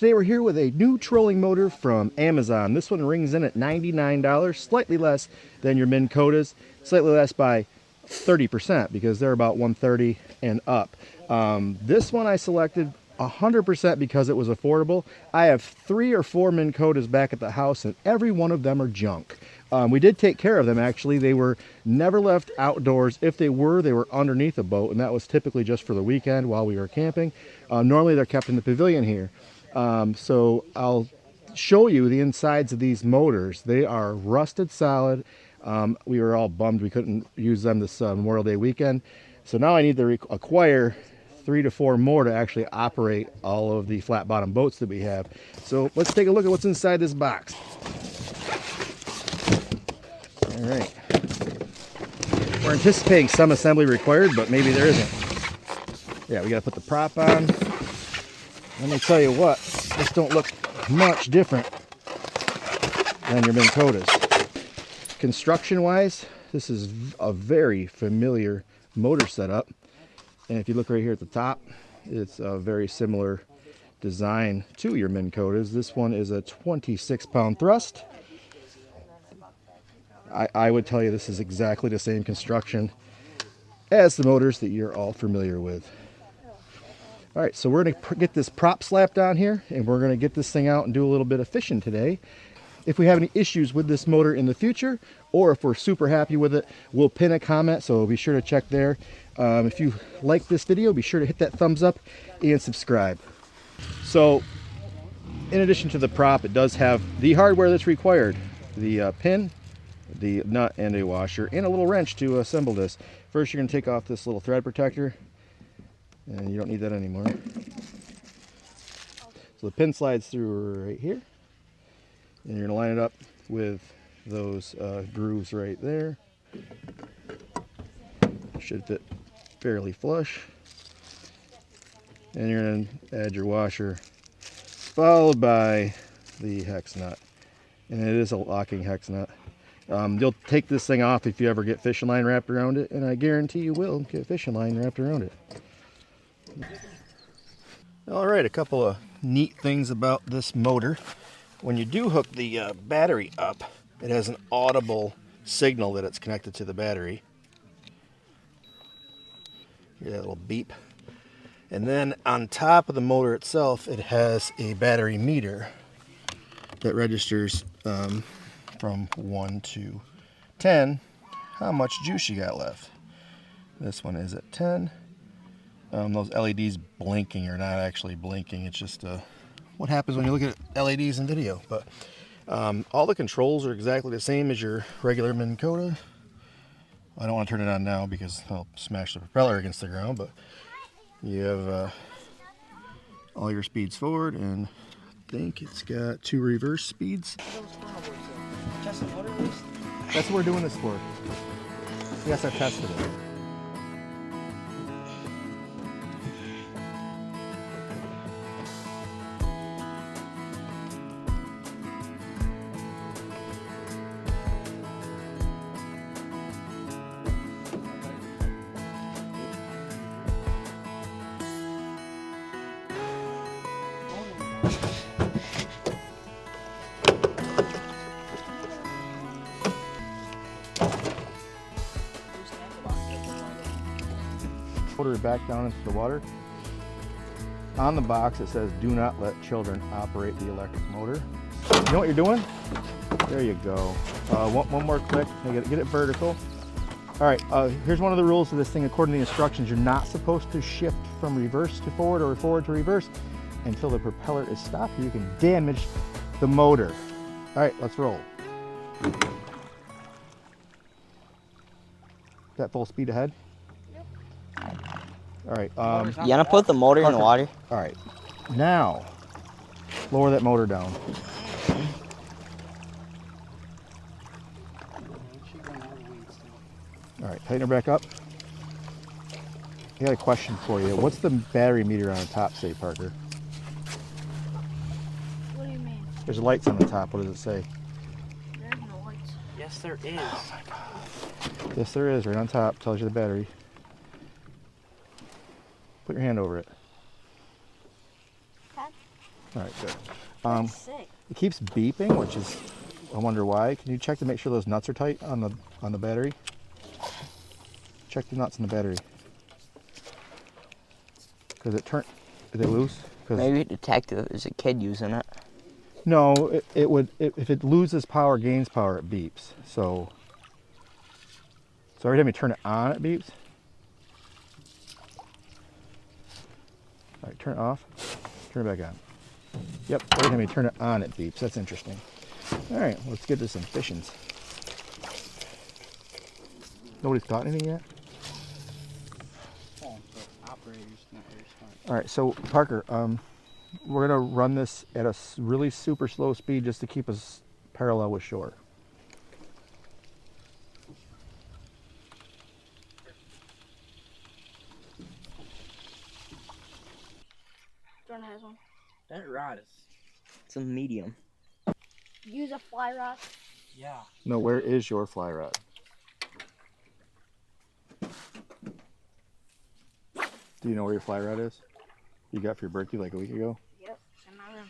Today we're here with a new trolling motor from Amazon. This one rings in at $99, slightly less than your Minn Kotas, slightly less by 30% because they're about $130 and up. This one I selected 100% because it was affordable. I have 3 or 4 Minn Kotas back at the house and every one of them are junk. We did take care of them actually. They were never left outdoors. If they were underneath a boat, and that was typically just for the weekend while we were camping. Normally they're kept in the pavilion here. So I'll show you the insides of these motors. They are rusted solid. We were all bummed we couldn't use them this Memorial Day weekend. So now I need to acquire 3 to 4 more to actually operate all of the flat bottom boats that we have. So let's take a look at what's inside this box. All right. We're anticipating some assembly required, but maybe there isn't. Yeah, we got to put the prop on. Let me tell you what, this don't look much different than your Minn Kotas. Construction-wise, this is a very familiar motor setup. And if you look right here at the top, it's a very similar design to your Minn Kotas. This one is a 26-pound thrust. I would tell you this is exactly the same construction as the motors that you're all familiar with. All right, so we're going to get this prop slapped on here, and we're going to get this thing out and do a little bit of fishing today. If we have any issues with this motor in the future, or if we're super happy with it, we'll pin a comment, so be sure to check there. If you like this video, be sure to hit that thumbs up and subscribe. So, in addition to the prop, it does have the hardware that's required. The pin, the nut, and a washer, and a little wrench to assemble this. First, you're going to take off this little thread protector. And you don't need that anymore. So the pin slides through right here. And you're going to line it up with those grooves right there. Should fit fairly flush. And you're going to add your washer, followed by the hex nut. And it is a locking hex nut. You'll take this thing off if you ever get fishing line wrapped around it, and I guarantee you will get fishing line wrapped around it. All right, a couple of neat things about this motor. When you do hook the battery up, it has an audible signal that it's connected to the battery. Hear that little beep. And then on top of the motor itself, it has a battery meter that registers from 1 to 10 how much juice you got left. This one is at 10. Those LEDs blinking are not actually blinking. It's just what happens when you look at LEDs in video. But all the controls are exactly the same as your regular Minn Kota. I don't want to turn it on now because I'll smash the propeller against the ground. But you have all your speeds forward, and I think it's got 2 reverse speeds. That's what we're doing this for. Yes, I've tested it. Motor back down into the water. On the box it says, "Do not let children operate the electric motor." You know what you're doing? There you go. One more click. Get it vertical. All right. Here's one of the rules of this thing. According to the instructions, you're not supposed to shift from reverse to forward or forward to reverse until the propeller is stopped. You can damage the motor. All right, let's roll. Is that full speed ahead? All right. You gonna put the motor in the water? All right. Now, lower that motor down. All right, tighten her back up. I got a question for you. What's the battery meter on the top say, Parker? What do you mean? There's lights on the top. What does it say? There's no lights. Yes, there is. Oh my God. Yes, there is. Right on top. Tells you the battery. Put your hand over it. Okay. All right, good. That's sick. It keeps beeping, which is, I wonder why. Can you check to make sure those nuts are tight on the battery? Check the nuts in the battery. Because are they loose? Maybe detect if there's a kid using it. No, if it loses power, gains power, it beeps. So every time you turn it on, it beeps. All right, turn it off. Turn it back on. Yep, every time you turn it on, it beeps. That's interesting. All right, let's get to some fishing. Nobody's caught anything yet? All right, so Parker, we're gonna run this at a really super slow speed just to keep us parallel with shore. Jordan has one. That rod is. It's a medium. Use a fly rod. Yeah. No, where is your fly rod? Do you know where your fly rod is? You got for your birthday like a week ago? Yep, in my room.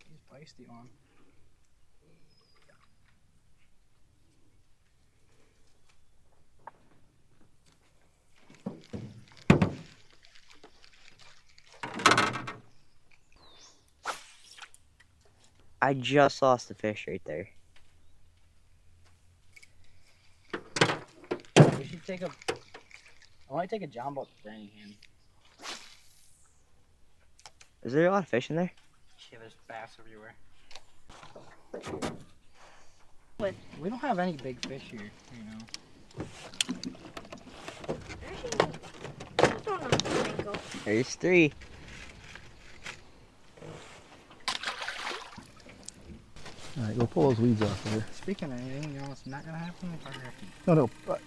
He's feisty one. I just lost the fish right there. We should take a. I want to take a John boat to Framingham. Is there a lot of fish in there? Yeah, there's bass everywhere. What? We don't have any big fish here, you know. Actually, I don't know where to go. There's 3. All right, go pull those weeds off there. Speaking of anything, you know what's not gonna happen? If I reckon. No, but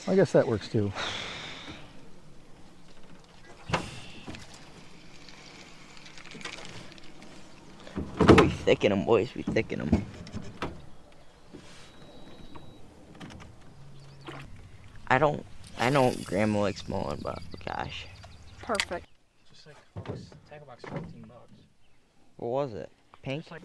I guess that works too. We thicken them, boys. We thicken them. I know Grandma likes mowing, but gosh. Perfect. Just like this tackle box, $15. What was it? Pink? Just like.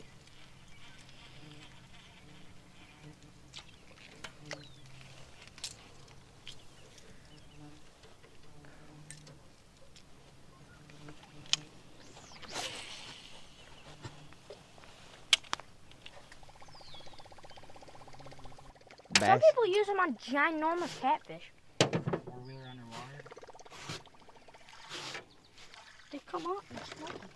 Some Bass. people use them on ginormous catfish. Four-wheeler underwater. They come up and smoke them.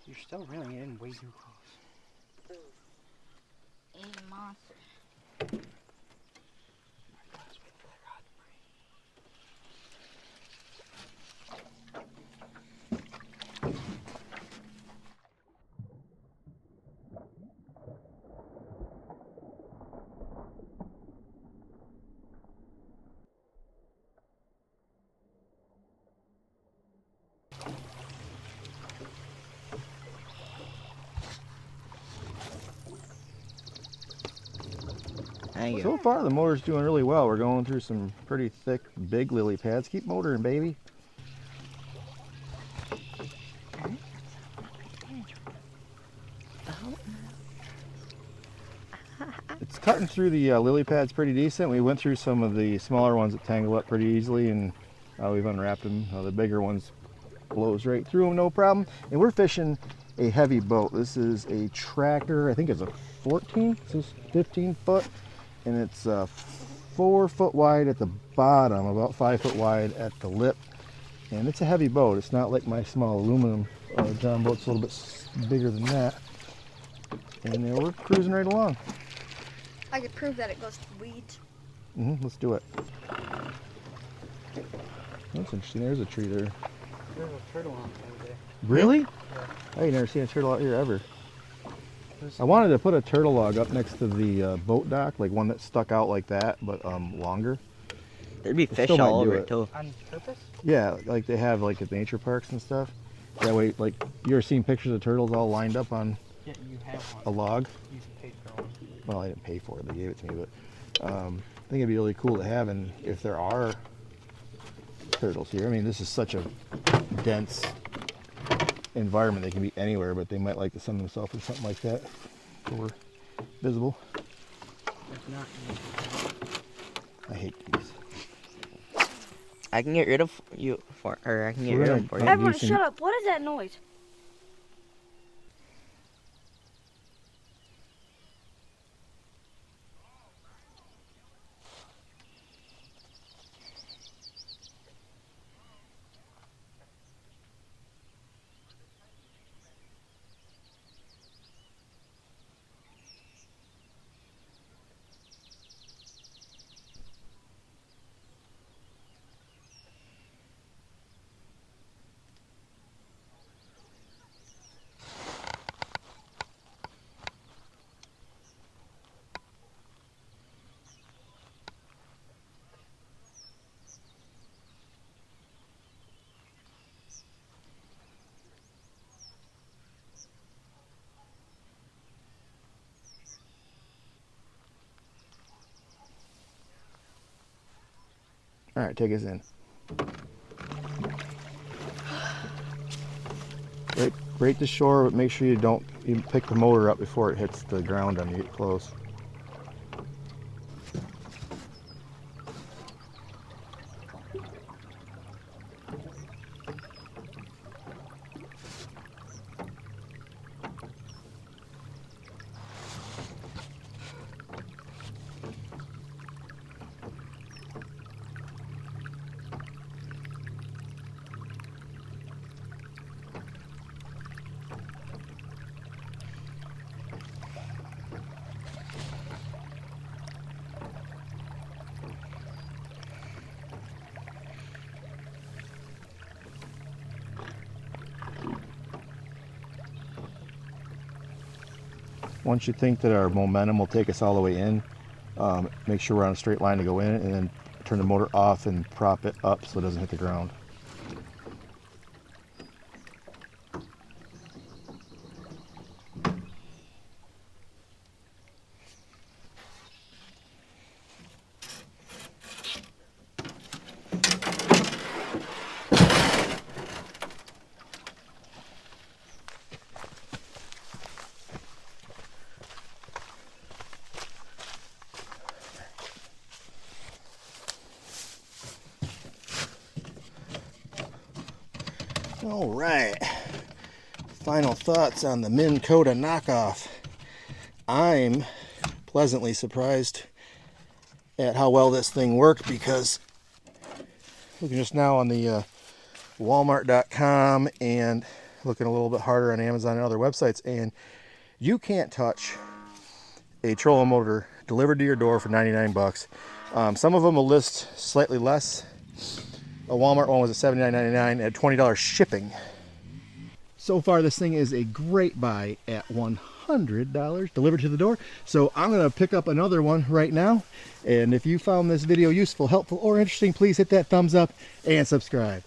You're still reeling it in way too close. A monster. Thank you. So far, the motor's doing really well. We're going through some pretty thick, big lily pads. Keep motoring, baby. It's cutting through the lily pads pretty decent. We went through some of the smaller ones that tangle up pretty easily, and we've unwrapped them. The bigger ones blows right through them, no problem. And we're fishing a heavy boat. This is a Tracker. I think it's a 14. This is 15 foot, and it's 4 foot wide at the bottom, about 5 foot wide at the lip. And it's a heavy boat. It's not like my small aluminum John boat's a little bit bigger than that. And we're cruising right along. I could prove that it goes to weeds. Let's do it. That's interesting. There's a tree there. There's a turtle on the other day. Really? Yeah. I ain't never seen a turtle out here ever. I wanted to put a turtle log up next to the boat dock, like one that stuck out like that, but longer. There'd be I fish still might all do over it. it too. On purpose? Yeah, like they have like at nature parks and stuff. That way, like you ever seen pictures of turtles all lined up on Yeah, you have a one. log? You paid for one. Well, I didn't pay for it; they gave it to me. But I think it'd be really cool to have. And if there are turtles here. I mean, this is such a dense environment. They can be anywhere, but they might like to sun themselves or something like that. So we're visible. If not, I hate these. I can get rid of you for, or I can get We're rid gonna- of them for you. Everyone, using- shut up. What is that noise? All right, take us in. Right to shore, but make sure you don't even pick the motor up before it hits the ground when you get close. Once you think that our momentum will take us all the way in, make sure we're on a straight line to go in, and then turn the motor off and prop it up so it doesn't hit the ground. All right, final thoughts on the Minn Kota knockoff. I'm pleasantly surprised at how well this thing worked, because looking just now on the Walmart.com and looking a little bit harder on Amazon and other websites, and you can't touch a trolling motor delivered to your door for 99 bucks. Some of them will list slightly less. A Walmart one was at $79.99 at $20 shipping. So far, this thing is a great buy at $100 delivered to the door. So I'm going to pick up another one right now. And if you found this video useful, helpful, or interesting, please hit that thumbs up and subscribe.